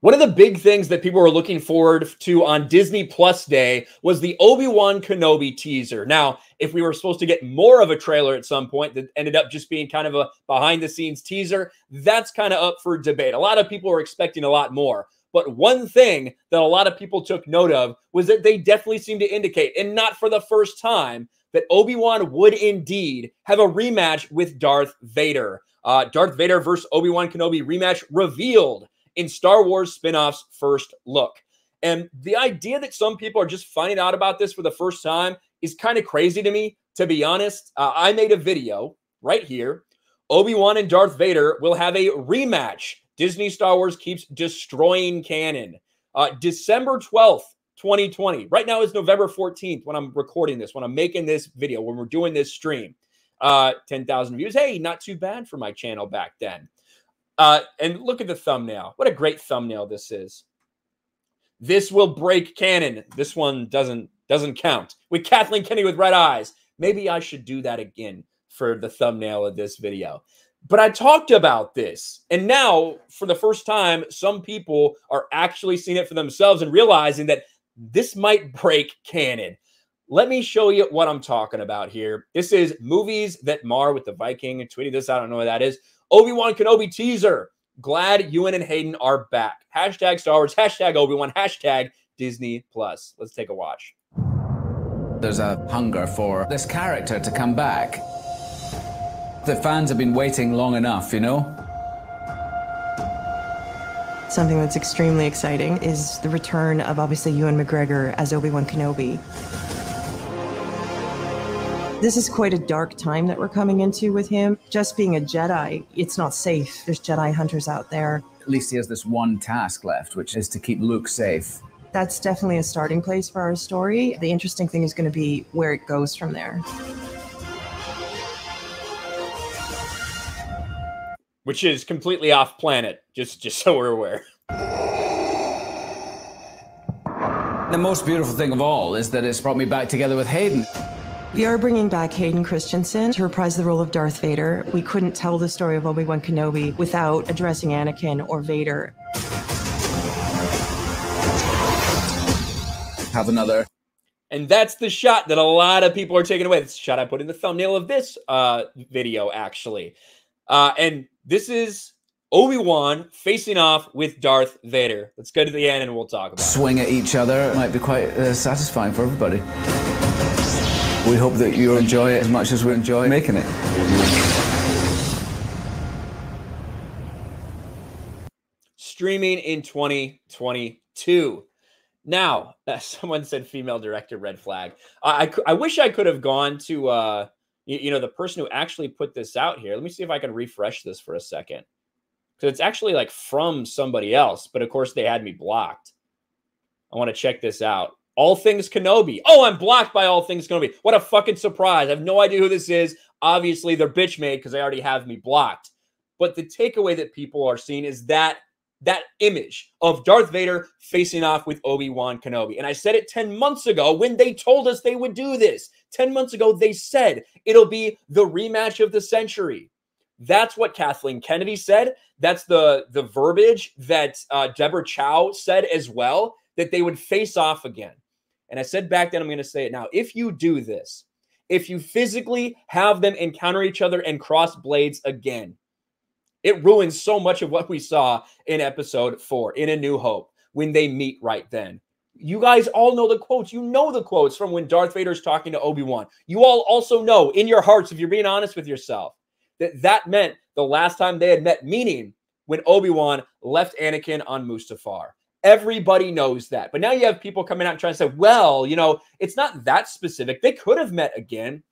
One of the big things that people were looking forward to on Disney Plus Day was the Obi-Wan Kenobi teaser. Now, if we were supposed to get more of a trailer at some point that ended up just being kind of a behind-the-scenes teaser, that's kind of up for debate. A lot of people were expecting a lot more. But one thing that a lot of people took note of was that they definitely seemed to indicate, and not for the first time, that Obi-Wan would indeed have a rematch with Darth Vader. Darth Vader versus Obi-Wan Kenobi rematch revealed in Star Wars spin-off's first look. And the idea that some people are just finding out about this for the first time is kind of crazy to me, to be honest. I made a video right here. Obi-Wan and Darth Vader will have a rematch. Disney Star Wars keeps destroying canon. December 12th, 2020. Right now is November 14th when I'm recording this, when I'm making this video, when we're doing this stream. 10,000 views. Hey, not too bad for my channel back then. And look at the thumbnail. What a great thumbnail this is. This will break canon. This one doesn't count. With Kathleen Kennedy with red eyes. Maybe I should do that again for the thumbnail of this video. But I talked about this. And now, for the first time, some people are actually seeing it for themselves and realizing that this might break canon. Let me show you what I'm talking about here. This is Movies That Mar with the Viking. And tweeted this. I don't know what that is. Obi-Wan Kenobi teaser. Glad Ewan and Hayden are back. Hashtag Star Wars. Hashtag Obi-Wan. Hashtag Disney Plus. Let's take a watch. There's a hunger for this character to come back. The fans have been waiting long enough, you know? Something that's extremely exciting is the return of obviously Ewan McGregor as Obi-Wan Kenobi. This is quite a dark time that we're coming into with him. Just being a Jedi, it's not safe. There's Jedi hunters out there. At least he has this one task left, which is to keep Luke safe. That's definitely a starting place for our story. The interesting thing is going to be where it goes from there. Which is completely off planet, just so we're aware. The most beautiful thing of all is that it's brought me back together with Hayden. We are bringing back Hayden Christensen to reprise the role of Darth Vader. We couldn't tell the story of Obi-Wan Kenobi without addressing Anakin or Vader. Have another. And that's the shot that a lot of people are taking away. It's the shot I put in the thumbnail of this video, actually. And this is Obi-Wan facing off with Darth Vader. Let's go to the end and we'll talk about it. Swing at each other might be quite satisfying for everybody. We hope that you enjoy it as much as we enjoy making it. Streaming in 2022. Now, someone said female director, red flag. I wish I could have gone to, you know, the person who actually put this out here. Let me see if I can refresh this for a second. Because it's actually like from somebody else. But of course, they had me blocked. I want to check this out. All Things Kenobi. Oh, I'm blocked by All Things Kenobi. What a fucking surprise. I have no idea who this is. Obviously, they're bitch made because they already have me blocked. But the takeaway that people are seeing is that image of Darth Vader facing off with Obi-Wan Kenobi. And I said it 10 months ago when they told us they would do this. 10 months ago, they said it'll be the rematch of the century. That's what Kathleen Kennedy said. That's the verbiage that Deborah Chow said as well, that they would face off again. And I said back then, I'm going to say it now. If you do this, if you physically have them encounter each other and cross blades again, it ruins so much of what we saw in episode 4, in A New Hope, when they meet right then. You guys all know the quotes. You know the quotes from when Darth Vader's talking to Obi-Wan. You all also know in your hearts, if you're being honest with yourself, that meant the last time they had met, meaning when Obi-Wan left Anakin on Mustafar. Everybody knows that. But now you have people coming out and trying to say, well, you know, it's not that specific. They could have met again.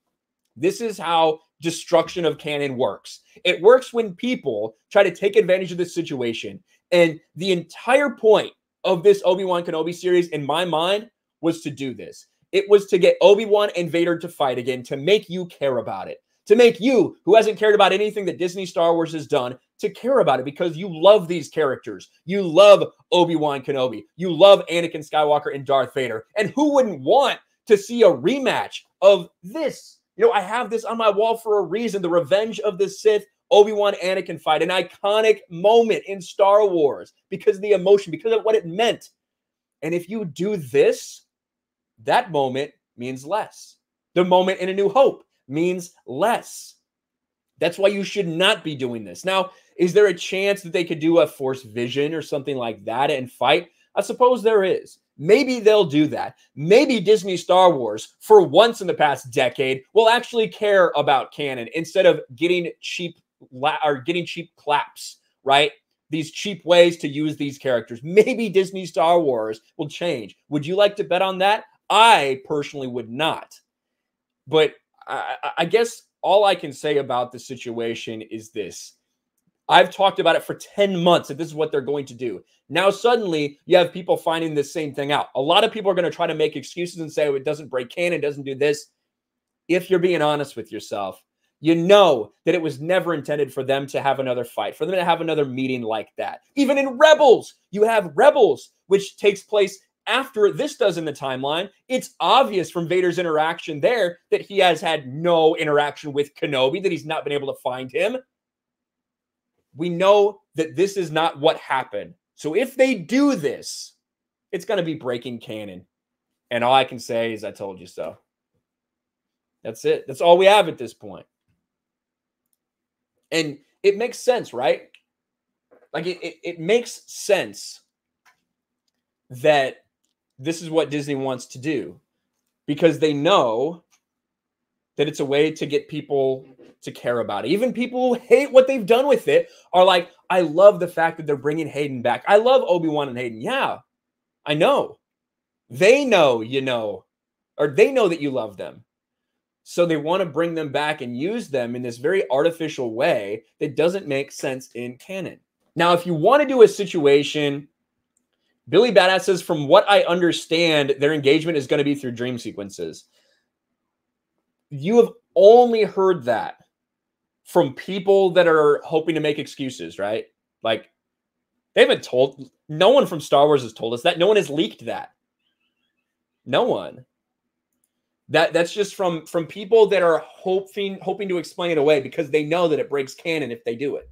This is how destruction of canon works. It works when people try to take advantage of this situation. And the entire point of this Obi-Wan Kenobi series, in my mind, was to do this. It was to get Obi-Wan and Vader to fight again, to make you care about it. To make you, who hasn't cared about anything that Disney Star Wars has done, to care about it because you love these characters. You love Obi-Wan Kenobi. You love Anakin Skywalker and Darth Vader. And who wouldn't want to see a rematch of this? You know, I have this on my wall for a reason. The Revenge of the Sith Obi-Wan Anakin fight, an iconic moment in Star Wars because of the emotion, because of what it meant. And if you do this, that moment means less. The moment in A New Hope means less. That's why you should not be doing this. Now, is there a chance that they could do a Force Vision or something like that and fight? I suppose there is. Maybe they'll do that. Maybe Disney Star Wars, for once in the past decade, will actually care about canon instead of getting cheap claps, right? These cheap ways to use these characters. Maybe Disney Star Wars will change. Would you like to bet on that? I personally would not. But I guess all I can say about the situation is this. I've talked about it for 10 months that this is what they're going to do. Now, suddenly, you have people finding this same thing out. A lot of people are going to try to make excuses and say, oh, it doesn't break canon, it doesn't do this. If you're being honest with yourself, you know that it was never intended for them to have another fight, for them to have another meeting like that. Even in Rebels, you have Rebels, which takes place after this does in the timeline. It's obvious from Vader's interaction there that he has had no interaction with Kenobi, that he's not been able to find him. We know that this is not what happened. So if they do this, it's going to be breaking canon. And all I can say is I told you so. That's it. That's all we have at this point. And it makes sense, right? Like it makes sense that this is what Disney wants to do because they know that it's a way to get people to care about it. Even people who hate what they've done with it are like, I love the fact that they're bringing Hayden back. I love Obi-Wan and Hayden. Yeah, I know. They know, you know, or they know that you love them. So they want to bring them back and use them in this very artificial way that doesn't make sense in canon. Now, if you want to do a situation, Billy Badass says, from what I understand, their engagement is going to be through dream sequences. You have only heard that from people that are hoping to make excuses, right? Like, they haven't told, no one from Star Wars has told us that. No one has leaked that. No one. That's just from people that are hoping to explain it away because they know that it breaks canon if they do it.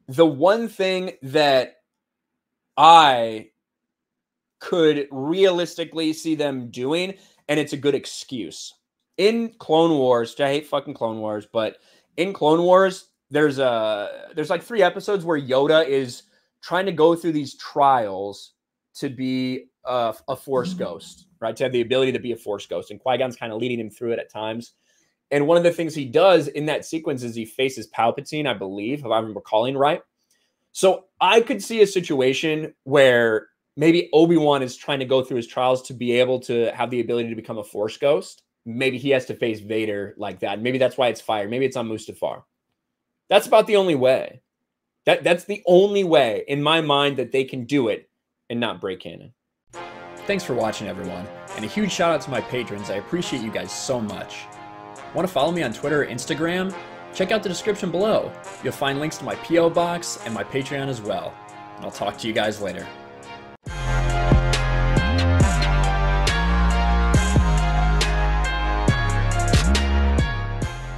The one thing that I could realistically see them doing, and it's a good excuse. In Clone Wars, I hate fucking Clone Wars, but in Clone Wars, there's like 3 episodes where Yoda is trying to go through these trials to be a Force ghost, right? To have the ability to be a Force ghost. And Qui-Gon's kind of leading him through it at times. And one of the things he does in that sequence is he faces Palpatine, I believe, if I'm recalling right. So I could see a situation where maybe Obi-Wan is trying to go through his trials to be able to have the ability to become a Force ghost. Maybe he has to face Vader like that. Maybe that's why it's fired. Maybe it's on Mustafar. That's about the only way. That's the only way in my mind that they can do it and not break canon. Thanks for watching, everyone. And a huge shout out to my patrons. I appreciate you guys so much. Want to follow me on Twitter or Instagram? Check out the description below. You'll find links to my P.O. box and my Patreon as well. And I'll talk to you guys later.